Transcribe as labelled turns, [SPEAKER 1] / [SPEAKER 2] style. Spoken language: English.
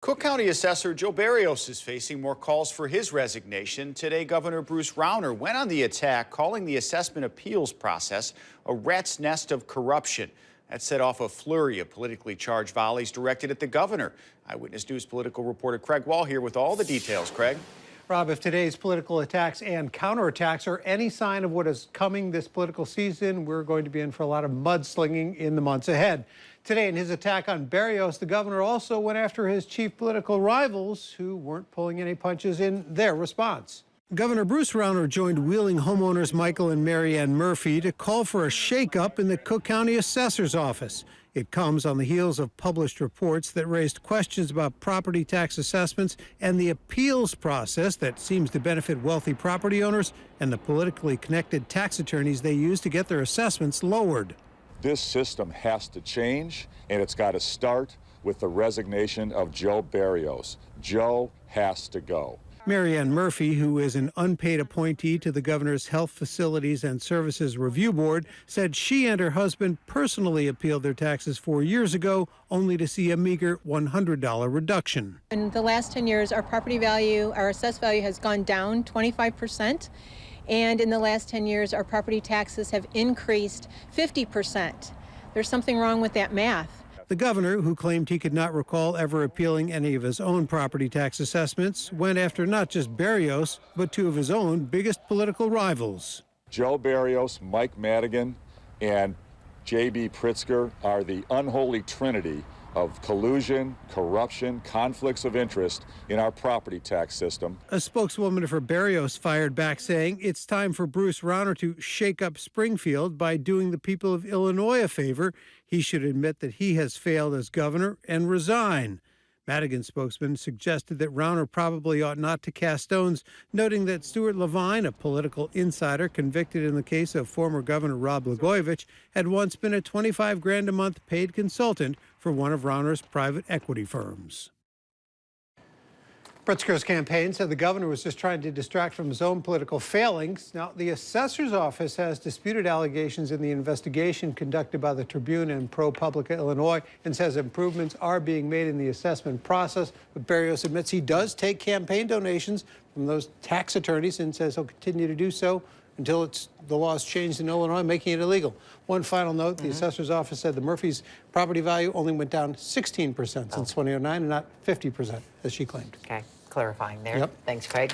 [SPEAKER 1] Cook County Assessor Joe Berrios is facing more calls for his resignation. Today, Governor Bruce Rauner went on the attack, calling the assessment appeals process a rat's nest of corruption. That set off a flurry of politically charged volleys directed at the governor. Eyewitness News political reporter Craig Wall here with all the details. Craig?
[SPEAKER 2] Rob, if today's political attacks and counterattacks are any sign of what is coming this political season, we're going to be in for a lot of mudslinging in the months ahead. Today, in his attack on Berrios, the governor also went after his chief political rivals who weren't pulling any punches in their response. Governor Bruce Rauner joined Wheeling homeowners Michael and Mary Ann Murphy to call for a shakeup in the Cook County Assessor's office. It comes on the heels of published reports that raised questions about property tax assessments and the appeals process that seems to benefit wealthy property owners and the politically connected tax attorneys they use to get their assessments lowered.
[SPEAKER 3] This system has to change, and it's got to start with the resignation of Joe Berrios. Joe has to go.
[SPEAKER 2] Mary Ann Murphy, who is an unpaid appointee to the governor's Health Facilities and Services Review Board, said she and her husband personally appealed their taxes 4 years ago, only to see a meager $100 reduction.
[SPEAKER 4] In the last 10 years, our property value, our assessed value has gone down 25%. And in the last 10 years, our property taxes have increased 50%. There's something wrong with that math.
[SPEAKER 2] The governor, who claimed he could not recall ever appealing any of his own property tax assessments, went after not just Berrios, but two of his own biggest political rivals.
[SPEAKER 3] Joe Berrios, Mike Madigan, and J.B. Pritzker are the unholy trinity of collusion, corruption, conflicts of interest in our property tax system.
[SPEAKER 2] A spokeswoman for Berrios fired back, saying it's time for Bruce Rauner to shake up Springfield by doing the people of Illinois a favor. He should admit that he has failed as governor and resign. Madigan's spokesman suggested that Rauner probably ought not to cast stones, noting that Stuart Levine, a political insider convicted in the case of former Governor Rod Blagojevich, had once been a $25 grand a month paid consultant for one of Rauner's private equity firms. Pritzker's campaign said the governor was just trying to distract from his own political failings. Now, the assessor's office has disputed allegations in the investigation conducted by the Tribune and ProPublica Illinois and says improvements are being made in the assessment process. But Berrios admits he does take campaign donations from those tax attorneys and says he'll continue to do so until the law is changed in Illinois, making it illegal. One final note, the assessor's office said the Murphys' property value only went down 16% since 2009 and not 50%, as she claimed.
[SPEAKER 5] Okay, clarifying there.
[SPEAKER 2] Yep.
[SPEAKER 5] Thanks, Craig.